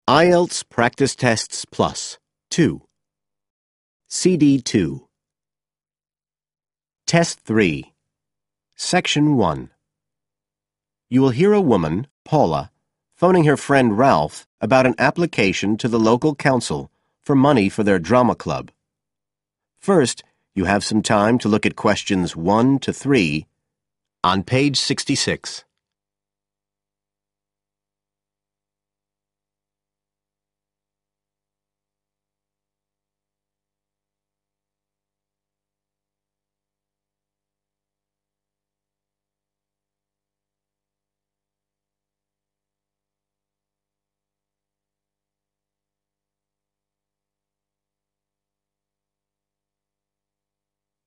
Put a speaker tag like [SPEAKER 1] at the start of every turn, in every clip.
[SPEAKER 1] IELTS Practice Tests Plus 2 CD 2 Test 3 Section 1 You will hear a woman, Paula, phoning her friend Ralph about an application to the local council for money for their drama club. First, you have some time to look at questions 1 to 3 on page 66.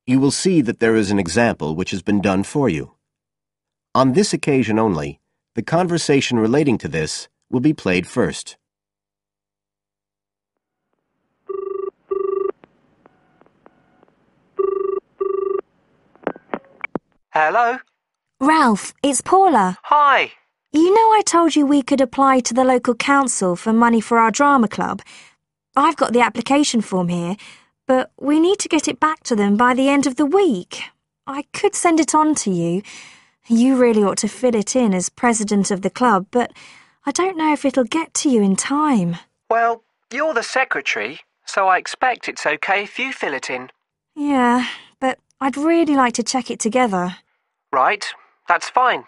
[SPEAKER 1] You will see that there is an example which has been done for you. On this occasion only, the conversation relating to this will be played first.
[SPEAKER 2] Hello?
[SPEAKER 3] Ralph, it's Paula.
[SPEAKER 2] Hi.
[SPEAKER 3] You know I told you we could apply to the local council for money for our drama club? I've got the application form here, but we need to get it back to them by the end of the week. I could send it on to you. You really ought to fill it in as president of the club, but I don't know if it'll get to you in time.
[SPEAKER 2] Well, you're the secretary, so I expect it's okay if you fill it in.
[SPEAKER 3] Yeah, but I'd really like to check it together.
[SPEAKER 2] Right, that's fine.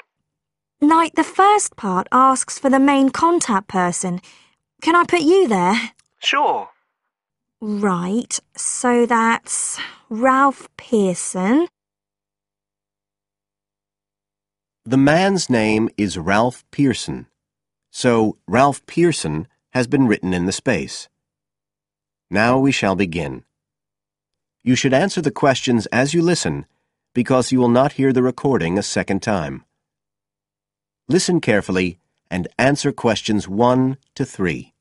[SPEAKER 3] Like, the first part asks for the main contact person. Can I put you there?
[SPEAKER 2] Sure.
[SPEAKER 3] Right, so that's Ralph Pearson.
[SPEAKER 1] The man's name is Ralph Pearson, so Ralph Pearson has been written in the space. Now we shall begin. You should answer the questions as you listen, because you will not hear the recording a second time. Listen carefully and answer questions 1 to 3.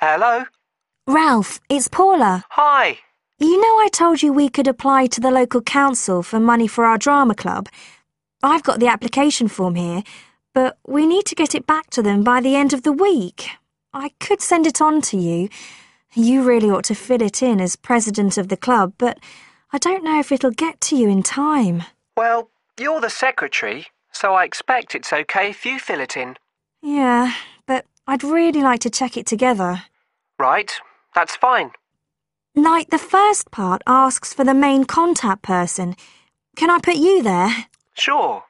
[SPEAKER 2] Hello?
[SPEAKER 3] Ralph, it's Paula.
[SPEAKER 2] Hi.
[SPEAKER 3] You know I told you we could apply to the local council for money for our drama club? I've got the application form here, but we need to get it back to them by the end of the week. I could send it on to you. You really ought to fill it in as president of the club, but I don't know if it'll get to you in time.
[SPEAKER 2] Well, you're the secretary, so I expect it's okay if you fill it in.
[SPEAKER 3] Yeah, but I'd really like to check it together.
[SPEAKER 2] Right, that's fine.
[SPEAKER 3] Like, the first part asks for the main contact person. Can I put you there?
[SPEAKER 2] Sure.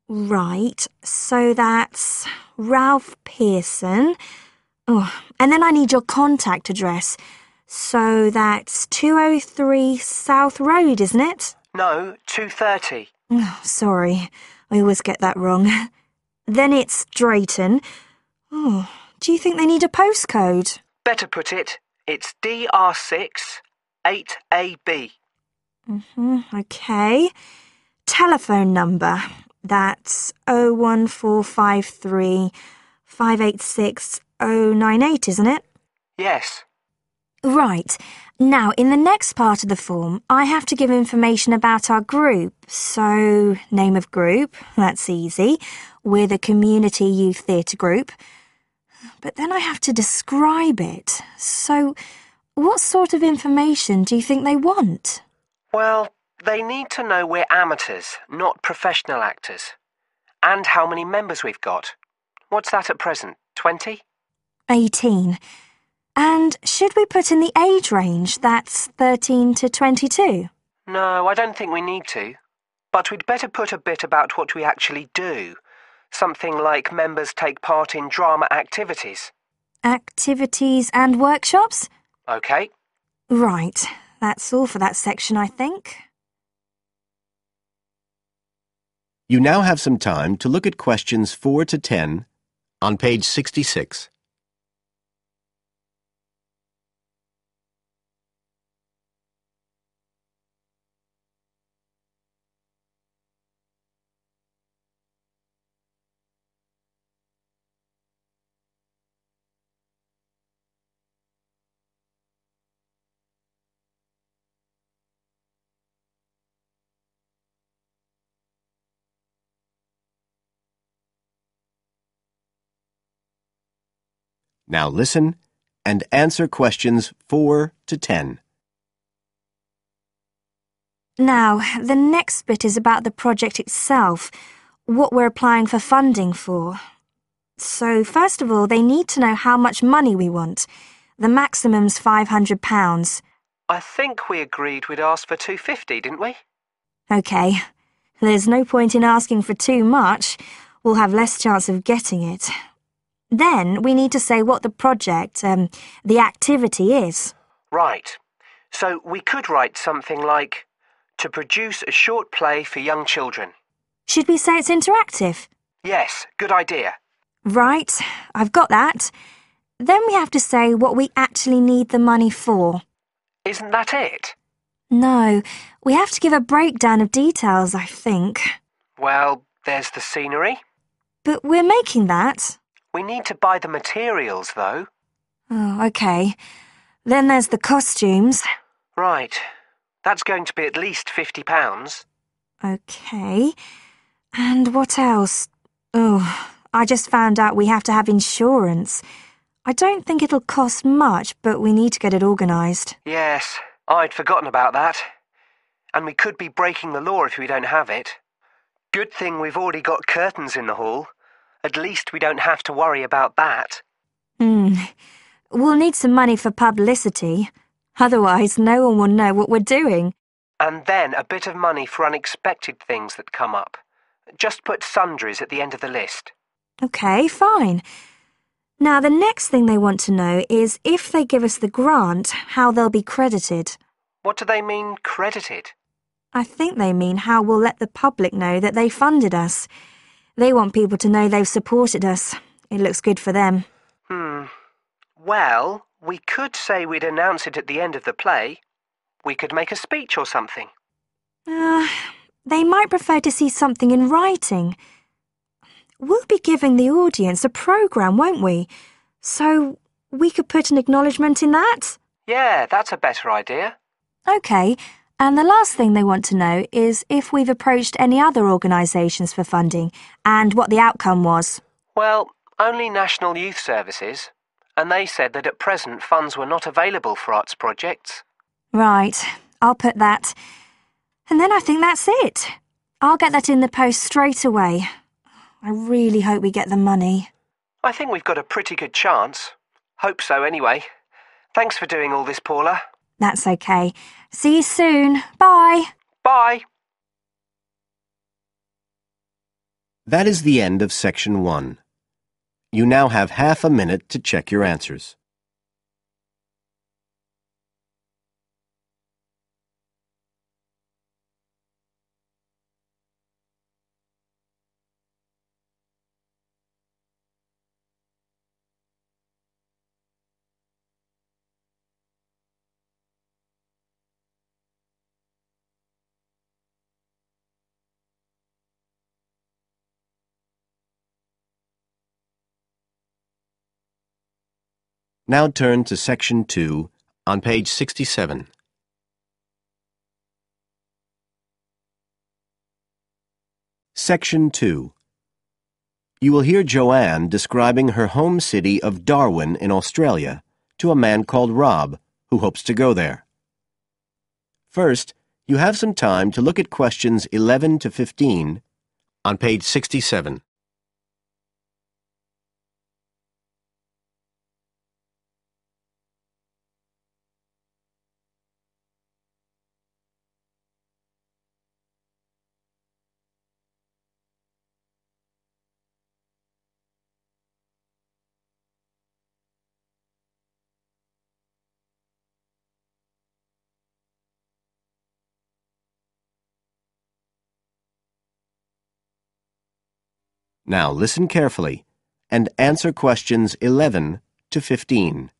[SPEAKER 3] Right, so that's Ralph Pearson. Oh, and then I need your contact address. So that's 203 South Road, isn't it?
[SPEAKER 2] No, 2:30.
[SPEAKER 3] Oh, sorry, I always get that wrong. Then it's Drayton. Oh, do you think they need a postcode?
[SPEAKER 2] Better put it, it's DR6 8AB.
[SPEAKER 3] Okay. Telephone number. That's 01453 586 098, isn't it?
[SPEAKER 2] Yes.
[SPEAKER 3] Right. Now, in the next part of the form, I have to give information about our group. So, name of group, that's easy. We're the Community Youth Theatre Group. But then I have to describe it. So, what sort of information do you think they want?
[SPEAKER 2] Well, they need to know we're amateurs, not professional actors. And how many members we've got. What's that at present, 20?
[SPEAKER 3] 18. And should we put in the age range? That's 13 to 22.
[SPEAKER 2] No, I don't think we need to. But we'd better put a bit about what we actually do. Something like members take part in drama activities.
[SPEAKER 3] Activities and workshops?
[SPEAKER 2] OK.
[SPEAKER 3] Right. That's all for that section, I think.
[SPEAKER 1] You now have some time to look at questions 4 to 10 on page 66. Now listen and answer questions 4 to 10.
[SPEAKER 3] Now, the next bit is about the project itself, what we're applying for funding for. So, first of all, they need to know how much money we want. The maximum's £500.
[SPEAKER 2] I think we agreed we'd ask for £250, didn't we?
[SPEAKER 3] OK. There's no point in asking for too much. We'll have less chance of getting it. Then we need to say what the project, the activity is.
[SPEAKER 2] Right. So we could write something like, to produce a short play for young children.
[SPEAKER 3] Should we say it's interactive?
[SPEAKER 2] Yes, good idea.
[SPEAKER 3] Right, I've got that. Then we have to say what we actually need the money for.
[SPEAKER 2] Isn't that it?
[SPEAKER 3] No, we have to give a breakdown of details, I think.
[SPEAKER 2] Well, there's the scenery.
[SPEAKER 3] But we're making that.
[SPEAKER 2] We need to buy the materials, though.
[SPEAKER 3] Oh, OK. Then there's the costumes.
[SPEAKER 2] Right. That's going to be at least £50.
[SPEAKER 3] OK. And what else? Oh, I just found out we have to have insurance. I don't think it'll cost much, but we need to get it organised.
[SPEAKER 2] Yes, I'd forgotten about that. And we could be breaking the law if we don't have it. Good thing we've already got curtains in the hall. At least we don't have to worry about that.
[SPEAKER 3] We'll need some money for publicity. Otherwise, no one will know what we're doing.
[SPEAKER 2] And then a bit of money for unexpected things that come up. Just put sundries at the end of the list.
[SPEAKER 3] OK, fine. Now, the next thing they want to know is if they give us the grant, how they'll be credited.
[SPEAKER 2] What do they mean, credited?
[SPEAKER 3] I think they mean how we'll let the public know that they funded us. They want people to know they've supported us. It looks good for them.
[SPEAKER 2] Well, we could say we'd announce it at the end of the play. We could make a speech or something.
[SPEAKER 3] They might prefer to see something in writing. We'll be giving the audience a programme, won't we? So we could put an acknowledgement in that?
[SPEAKER 2] Yeah, that's a better idea.
[SPEAKER 3] OK, and the last thing they want to know is if we've approached any other organisations for funding and what the outcome was.
[SPEAKER 2] Well, only National Youth Services, and they said that at present funds were not available for arts projects.
[SPEAKER 3] Right, I'll put that. And then I think that's it. I'll get that in the post straight away. I really hope we get the money.
[SPEAKER 2] I think we've got a pretty good chance. Hope so anyway. Thanks for doing all this, Paula.
[SPEAKER 3] That's OK. See you soon. Bye.
[SPEAKER 2] Bye.
[SPEAKER 1] That is the end of Section 1. You now have half a minute to check your answers. Now turn to Section 2 on page 67. Section 2. You will hear Joanne describing her home city of Darwin in Australia to a man called Rob, who hopes to go there. First, you have some time to look at questions 11 to 15 on page 67. Now listen carefully and answer questions 11 to 15.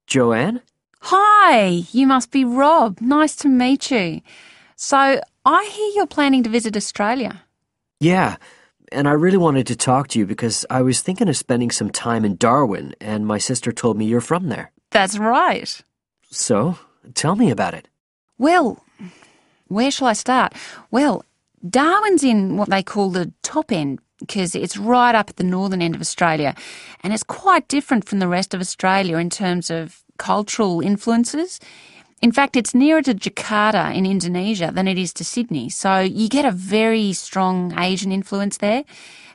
[SPEAKER 4] Joanne?
[SPEAKER 5] Hi, you must be Rob. Nice to meet you. So, I hear you're planning to visit Australia.
[SPEAKER 4] Yeah, and I really wanted to talk to you because I was thinking of spending some time in Darwin, and my sister told me you're from there.
[SPEAKER 5] That's right.
[SPEAKER 4] So, tell me about it.
[SPEAKER 5] Well, where shall I start? Well, Darwin's in what they call the top end, because it's right up at the northern end of Australia, and it's quite different from the rest of Australia in terms of cultural influences. In fact, it's nearer to Jakarta in Indonesia than it is to Sydney, so you get a very strong Asian influence there.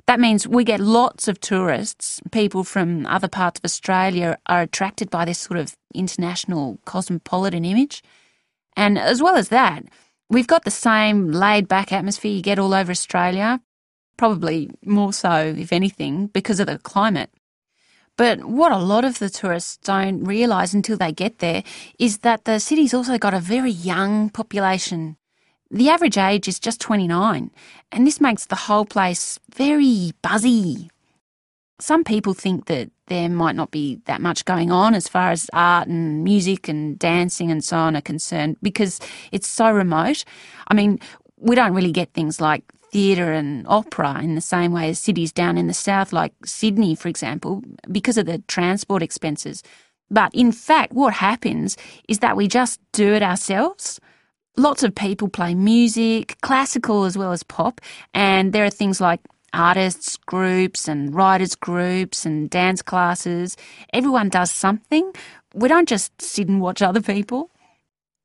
[SPEAKER 5] That means we get lots of tourists. People from other parts of Australia are attracted by this sort of international cosmopolitan image. And as well as that, we've got the same laid-back atmosphere you get all over Australia, probably more so, if anything, because of the climate. But what a lot of the tourists don't realise until they get there is that the city's also got a very young population. The average age is just 29, and this makes the whole place very buzzy. Some people think that there might not be that much going on as far as art and music and dancing and so on are concerned because it's so remote. I mean, we don't really get things like theatre and opera in the same way as cities down in the south, like Sydney, for example, because of the transport expenses. But in fact, what happens is that we just do it ourselves. Lots of people play music, classical as well as pop, and there are things like artists groups and writers groups and dance classes. Everyone does something. We don't just sit and watch other people.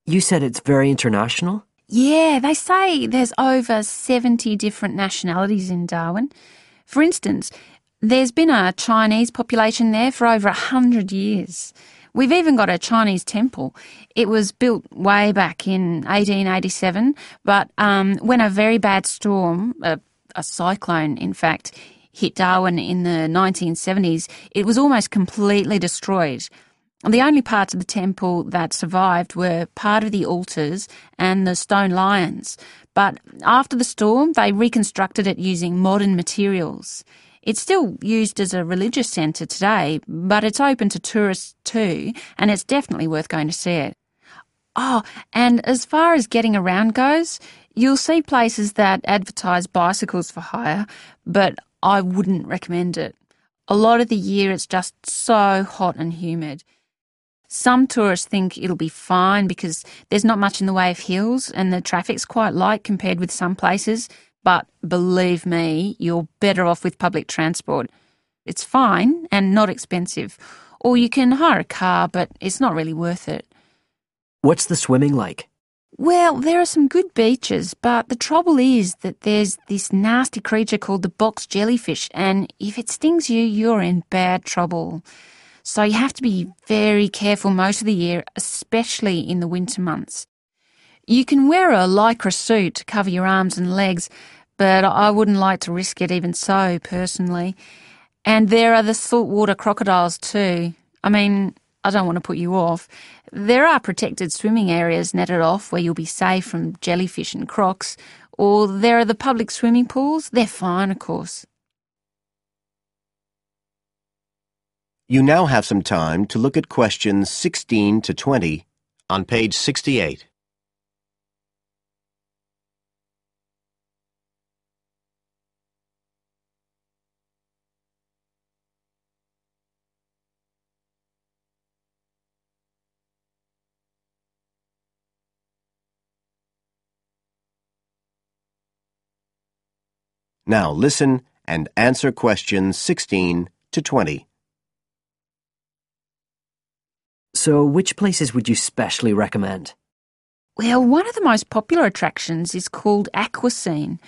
[SPEAKER 4] You said it's very international?
[SPEAKER 5] Yeah, they say there's over 70 different nationalities in Darwin. For instance, there's been a Chinese population there for over 100 years. We've even got a Chinese temple. It was built way back in 1887, but when a very bad storm, a cyclone in fact, hit Darwin in the 1970s, it was almost completely destroyed. The only parts of the temple that survived were part of the altars and the stone lions. But after the storm, they reconstructed it using modern materials. It's still used as a religious centre today, but it's open to tourists too, and it's definitely worth going to see it. Oh, and as far as getting around goes, you'll see places that advertise bicycles for hire, but I wouldn't recommend it. A lot of the year it's just so hot and humid. Some tourists think it'll be fine because there's not much in the way of hills and the traffic's quite light compared with some places, but believe me, you're better off with public transport. It's fine and not expensive. Or you can hire a car, but it's not really worth it.
[SPEAKER 4] What's the swimming like?
[SPEAKER 5] Well, there are some good beaches, but the trouble is that there's this nasty creature called the box jellyfish, and if it stings you, you're in bad trouble. So you have to be very careful most of the year, especially in the winter months. You can wear a lycra suit to cover your arms and legs, but I wouldn't like to risk it even so, personally. And there are the saltwater crocodiles too. I mean, I don't want to put you off. There are protected swimming areas netted off where you'll be safe from jellyfish and crocs, or there are the public swimming pools. They're fine, of course.
[SPEAKER 1] You now have some time to look at questions 16 to 20 on page 68. Now listen and answer questions 16 to 20.
[SPEAKER 4] So which places would you specially recommend?
[SPEAKER 5] Well, one of the most popular attractions is called Aquascene.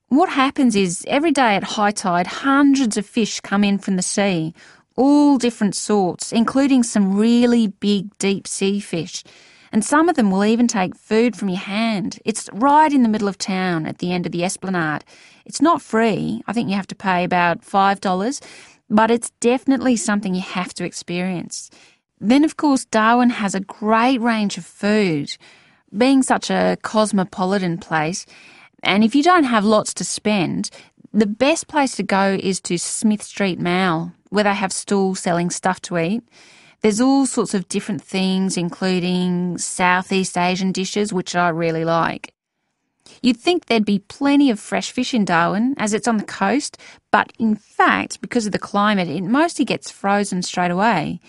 [SPEAKER 5] What happens is every day at high tide, hundreds of fish come in from the sea, all different sorts, including some really big deep sea fish. And some of them will even take food from your hand. It's right in the middle of town at the end of the esplanade. It's not free. I think you have to pay about $5, but it's definitely something you have to experience. Then, of course, Darwin has a great range of food, being such a cosmopolitan place. And if you don't have lots to spend, the best place to go is to Smith Street Mall, where they have stalls selling stuff to eat. There's all sorts of different things, including Southeast Asian dishes, which I really like. You'd think there'd be plenty of fresh fish in Darwin, as it's on the coast, but in fact, because of the climate, it mostly gets frozen straight away.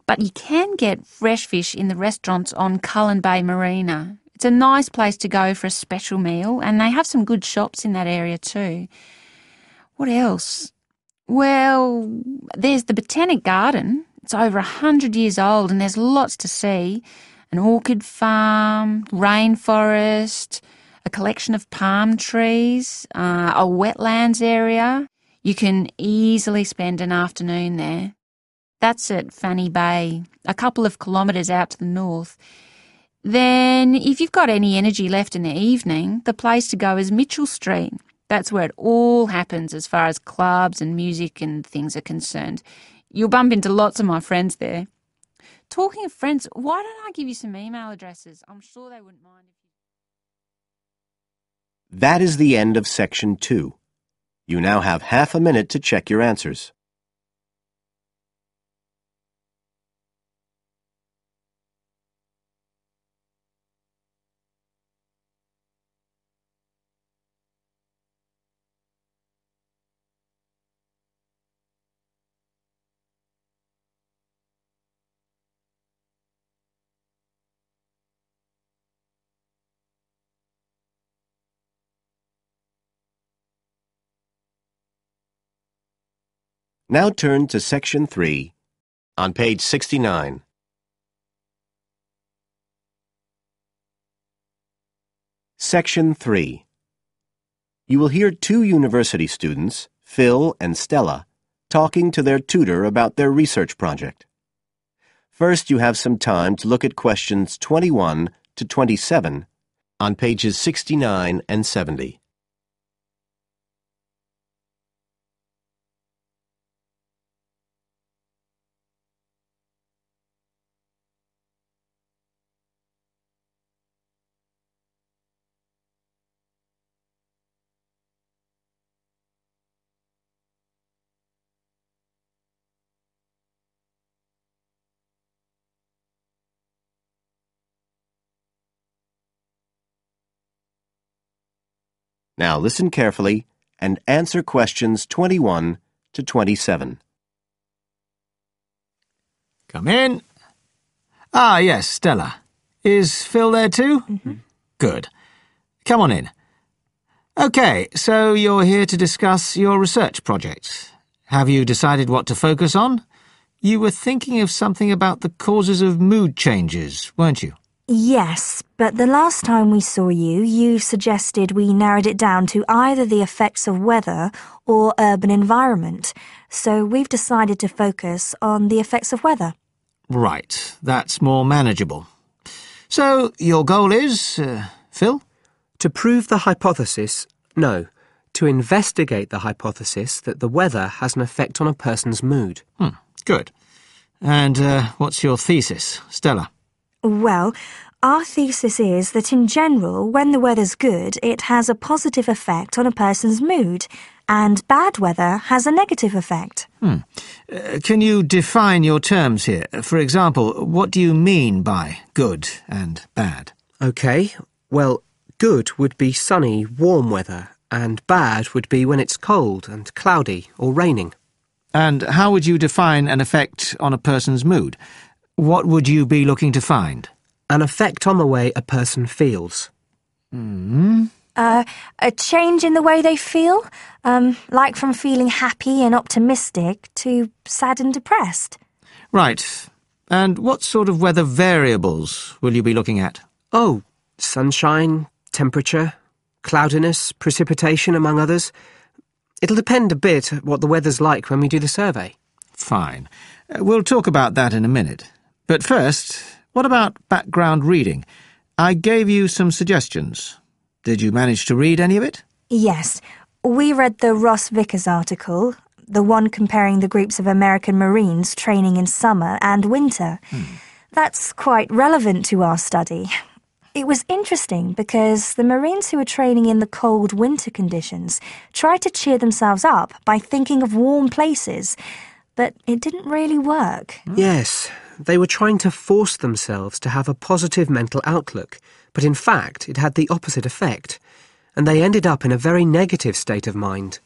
[SPEAKER 5] But you can get fresh fish in the restaurants on Cullen Bay Marina. It's a nice place to go for a special meal, and they have some good shops in that area too. What else? Well, there's the Botanic Garden. It's over 100 years old and there's lots to see. An orchid farm, rainforest, a collection of palm trees, a wetlands area. You can easily spend an afternoon there. That's at Fanny Bay, a couple of kilometres out to the north. Then, if you've got any energy left in the evening, the place to go is Mitchell Street. That's where it all happens as far as clubs and music and things are concerned. You'll bump into lots of my friends there. Talking of friends, why don't I give you some email addresses? I'm sure they wouldn't mind.
[SPEAKER 1] That is the end of Section 2. You now have half a minute to check your answers. Now turn to Section 3 on page 69. Section 3. You will hear two university students, Phil and Stella, talking to their tutor about their research project. First, you have some time to look at questions 21 to 27 on pages 69 and 70. Now listen carefully and answer questions 21 to 27.
[SPEAKER 6] Come in. Ah, yes, Stella. Is Phil there too?
[SPEAKER 3] Mm-hmm.
[SPEAKER 6] Good. Come on in. OK, so you're here to discuss your research project. Have you decided what to focus on? You were thinking of something about the causes of mood changes, weren't you?
[SPEAKER 3] Yes, but the last time we saw you, you suggested we narrowed it down to either the effects of weather or urban environment. So we've decided to focus on the effects of weather.
[SPEAKER 6] Right, that's more manageable. So, your goal is, Phil?
[SPEAKER 7] To prove the hypothesis, no. To investigate the hypothesis that the weather has an effect on a person's mood.
[SPEAKER 6] Good. And what's your thesis, Stella?
[SPEAKER 3] Well, our thesis is that in general, when the weather's good, it has a positive effect on a person's mood, and bad weather has a negative effect.
[SPEAKER 6] Can you define your terms here? For example, what do you mean by good and bad?
[SPEAKER 7] OK, well, good would be sunny, warm weather, and bad would be when it's cold and cloudy or raining.
[SPEAKER 6] And how would you define an effect on a person's mood? What would you be looking to find?
[SPEAKER 7] An effect on the way a person feels.
[SPEAKER 3] A change in the way they feel, like from feeling happy and optimistic to sad and depressed.
[SPEAKER 6] Right. And what sort of weather variables will you be looking at?
[SPEAKER 7] Oh, sunshine, temperature, cloudiness, precipitation, among others. It'll depend a bit what the weather's like when we do the survey.
[SPEAKER 6] Fine. We'll talk about that in a minute. But first, what about background reading? I gave you some suggestions. Did you manage to read any of it?
[SPEAKER 3] Yes, we read the Ross Vickers article, the one comparing the groups of American Marines training in summer and winter. That's quite relevant to our study. It was interesting because the Marines who were training in the cold winter conditions tried to cheer themselves up by thinking of warm places, but it didn't really work.
[SPEAKER 7] Yes, they were trying to force themselves to have a positive mental outlook, but in fact it had the opposite effect, and they ended up in a very negative state of mind.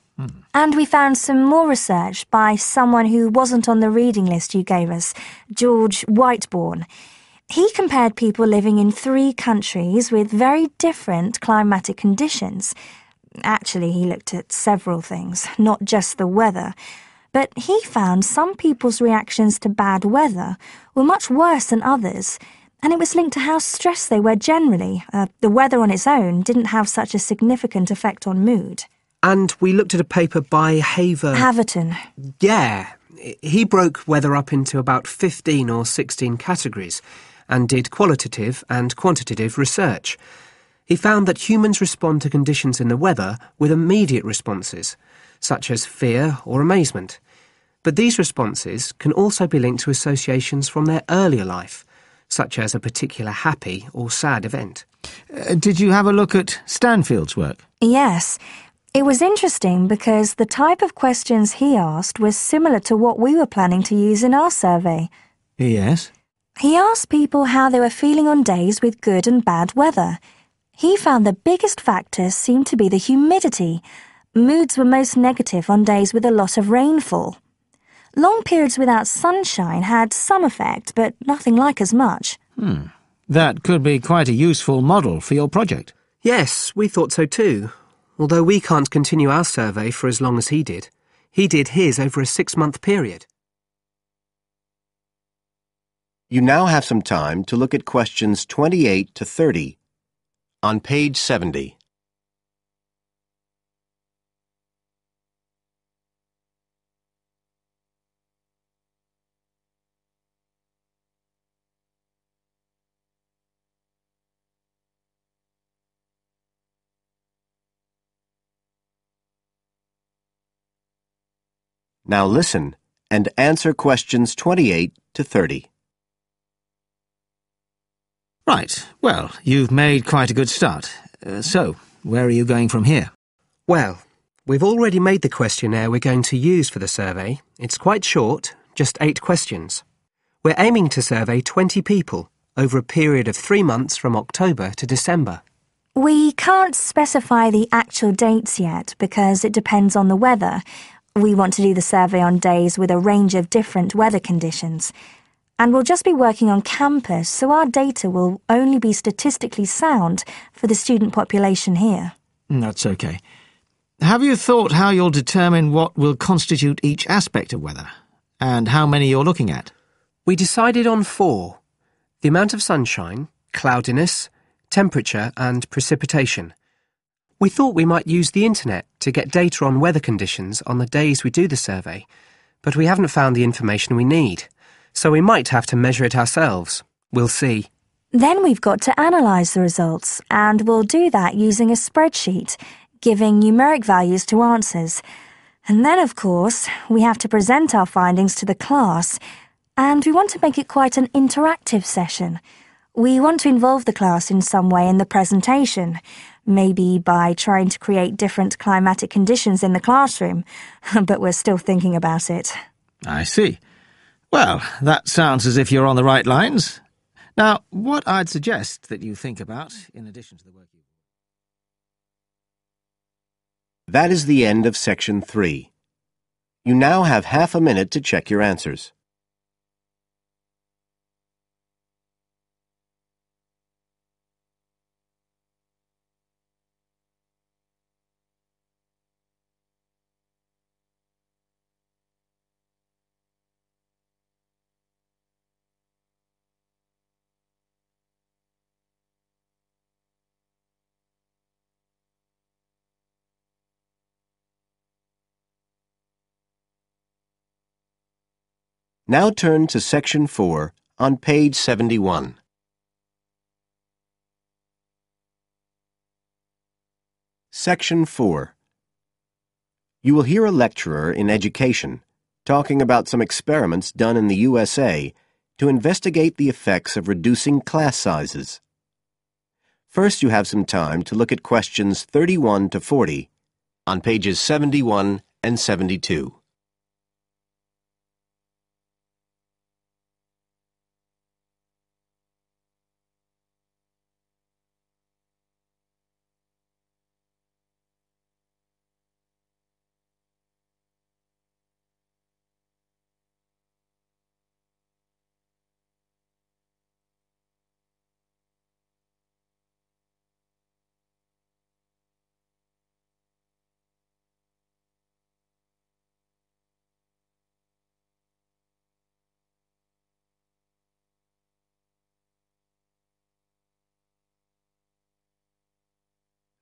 [SPEAKER 3] And we found some more research by someone who wasn't on the reading list you gave us, George Whiteborn. He compared people living in 3 countries with very different climatic conditions. Actually, he looked at several things, not just the weather. But he found some people's reactions to bad weather were much worse than others, and it was linked to how stressed they were generally. The weather on its own didn't have such a significant effect on mood.
[SPEAKER 7] And we looked at a paper by
[SPEAKER 3] Haverton.
[SPEAKER 7] Yeah, he broke weather up into about 15 or 16 categories and did qualitative and quantitative research. He found that humans respond to conditions in the weather with immediate responses, such as fear or amazement. But these responses can also be linked to associations from their earlier life, such as a particular happy or sad event.
[SPEAKER 6] Did you have a look at Stanfield's work?
[SPEAKER 3] Yes. It was interesting because the type of questions he asked was similar to what we were planning to use in our survey.
[SPEAKER 6] Yes.
[SPEAKER 3] He asked people how they were feeling on days with good and bad weather. He found the biggest factor seemed to be the humidity. Moods were most negative on days with a lot of rainfall. Long periods without sunshine had some effect, but nothing like as much.
[SPEAKER 6] That could be quite a useful model for your project.
[SPEAKER 7] Yes, we thought so too. Although we can't continue our survey for as long as he did. He did his over a 6-month period.
[SPEAKER 1] You now have some time to look at questions 28 to 30 on page 70. Now listen and answer questions 28 to 30.
[SPEAKER 6] Right, well, you've made quite a good start. So, where are you going from here?
[SPEAKER 7] Well, we've already made the questionnaire we're going to use for the survey. It's quite short, just 8 questions. We're aiming to survey 20 people over a period of 3 months from October to December.
[SPEAKER 3] We can't specify the actual dates yet because it depends on the weather. We want to do the survey on days with a range of different weather conditions. And we'll just be working on campus, so our data will only be statistically sound for the student population here.
[SPEAKER 6] That's okay. Have you thought how you'll determine what will constitute each aspect of weather, and how many you're looking at?
[SPEAKER 7] We decided on 4. The amount of sunshine, cloudiness, temperature and precipitation. We thought we might use the internet to get data on weather conditions on the days we do the survey, but we haven't found the information we need, so we might have to measure it ourselves. We'll see.
[SPEAKER 3] Then we've got to analyse the results, and we'll do that using a spreadsheet, giving numeric values to answers. And then, of course, we have to present our findings to the class, and we want to make it quite an interactive session. We want to involve the class in some way in the presentation, maybe by trying to create different climatic conditions in the classroom, but we're still thinking about it.
[SPEAKER 6] I see. Well, that sounds as if you're on the right lines. Now, what I'd suggest that you think about, in addition to the work you...
[SPEAKER 1] That is the end of section 3. You now have half a minute to check your answers. Now turn to section 4 on page 71. Section 4. You will hear a lecturer in education talking about some experiments done in the USA to investigate the effects of reducing class sizes. First, you have some time to look at questions 31 to 40 on pages 71 and 72.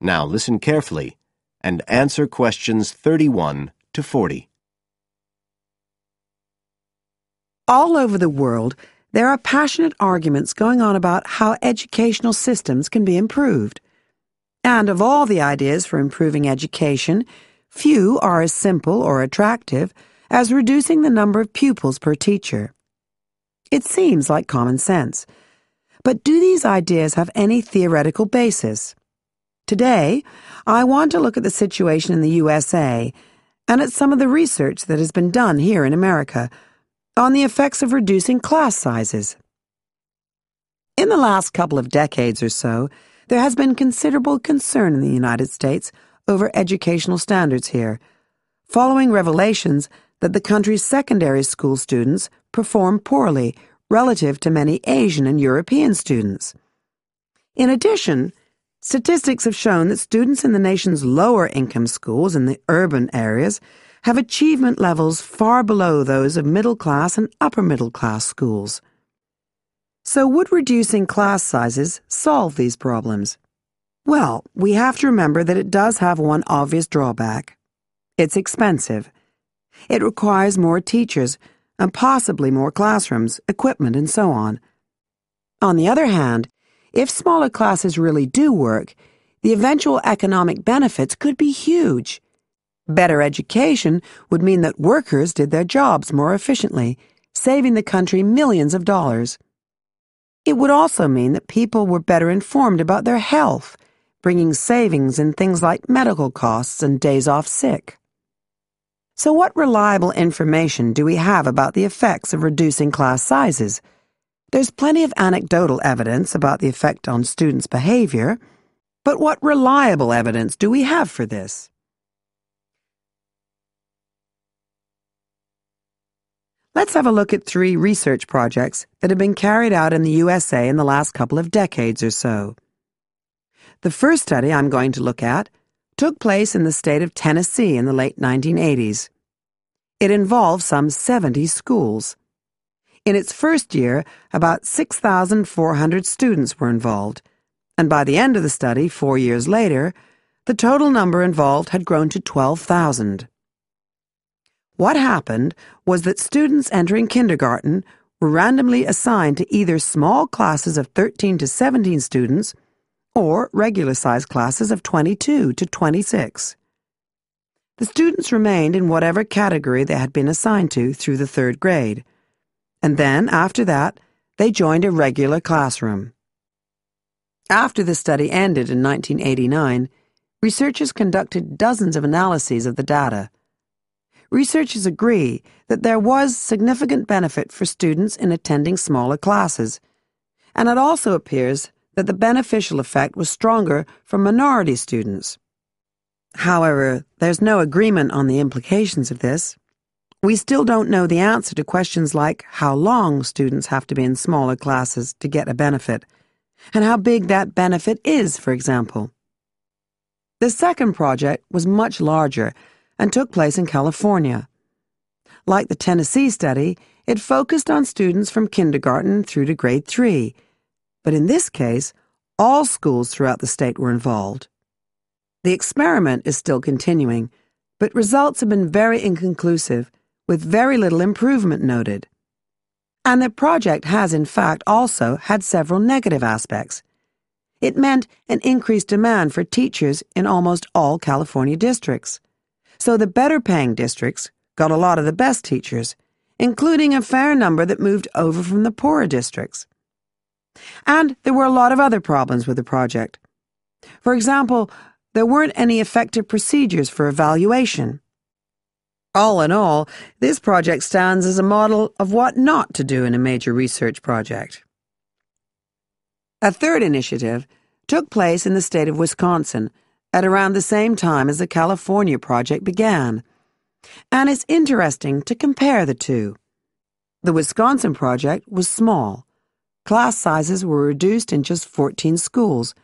[SPEAKER 1] Now listen carefully and answer questions 31 to 40.
[SPEAKER 8] All over the world, there are passionate arguments going on about how educational systems can be improved. And of all the ideas for improving education, few are as simple or attractive as reducing the number of pupils per teacher. It seems like common sense. But do these ideas have any theoretical basis? Today, I want to look at the situation in the USA and at some of the research that has been done here in America on the effects of reducing class sizes. In the last couple of decades or so, there has been considerable concern in the United States over educational standards here, following revelations that the country's secondary school students perform poorly relative to many Asian and European students. In addition, statistics have shown that students in the nation's lower-income schools in the urban areas have achievement levels far below those of middle-class and upper-middle-class schools. So would reducing class sizes solve these problems? Well, we have to remember that it does have one obvious drawback. It's expensive. It requires more teachers and possibly more classrooms, equipment, and so on. On the other hand, if smaller classes really do work, the eventual economic benefits could be huge. Better education would mean that workers did their jobs more efficiently, saving the country millions of dollars. It would also mean that people were better informed about their health, bringing savings in things like medical costs and days off sick. So what reliable information do we have about the effects of reducing class sizes? There's plenty of anecdotal evidence about the effect on students' behavior, but what reliable evidence do we have for this? Let's have a look at 3 research projects that have been carried out in the USA in the last couple of decades or so. The first study I'm going to look at took place in the state of Tennessee in the late 1980s. It involved some 70 schools. In its first year, about 6,400 students were involved, and by the end of the study, 4 years later, the total number involved had grown to 12,000. What happened was that students entering kindergarten were randomly assigned to either small classes of 13 to 17 students or regular-sized classes of 22 to 26. The students remained in whatever category they had been assigned to through the 3rd grade, and then, after that, they joined a regular classroom. After the study ended in 1989, researchers conducted dozens of analyses of the data. Researchers agree that there was significant benefit for students in attending smaller classes, and it also appears that the beneficial effect was stronger for minority students. However, there's no agreement on the implications of this. We still don't know the answer to questions like how long students have to be in smaller classes to get a benefit, and how big that benefit is, for example. The second project was much larger and took place in California. Like the Tennessee study, it focused on students from kindergarten through to grade 3, but in this case, all schools throughout the state were involved. The experiment is still continuing, but results have been very inconclusive, with very little improvement noted. And the project has, in fact, also had several negative aspects. It meant an increased demand for teachers in almost all California districts. So the better-paying districts got a lot of the best teachers, including a fair number that moved over from the poorer districts. And there were a lot of other problems with the project. For example, there weren't any effective procedures for evaluation. All in all, this project stands as a model of what not to do in a major research project. A third initiative took place in the state of Wisconsin at around the same time as the California project began, and it's interesting to compare the two. The Wisconsin project was small. Class sizes were reduced in just 14 schools,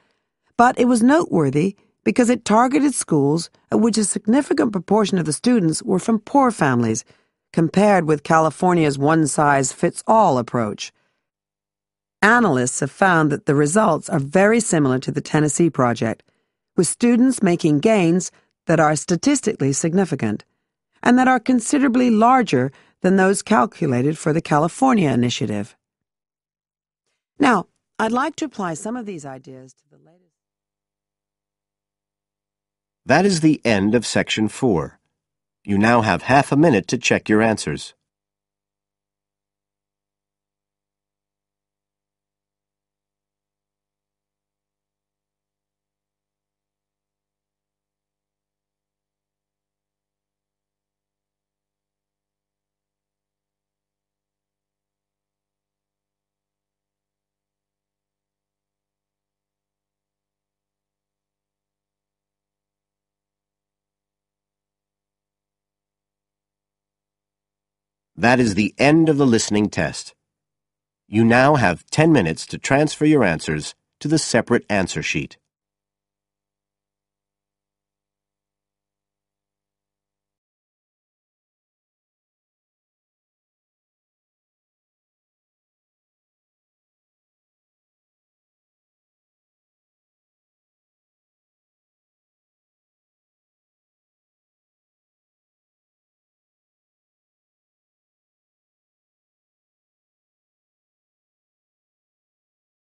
[SPEAKER 8] but it was noteworthy because it targeted schools at which a significant proportion of the students were from poor families, compared with California's one-size-fits-all approach. Analysts have found that the results are very similar to the Tennessee project, with students making gains that are statistically significant and that are considerably larger than those calculated for the California initiative. Now, I'd like to apply some of these ideas to the latest.
[SPEAKER 1] That is the end of Section 4. You now have half a minute to check your answers. That is the end of the listening test. You now have 10 minutes to transfer your answers to the separate answer sheet.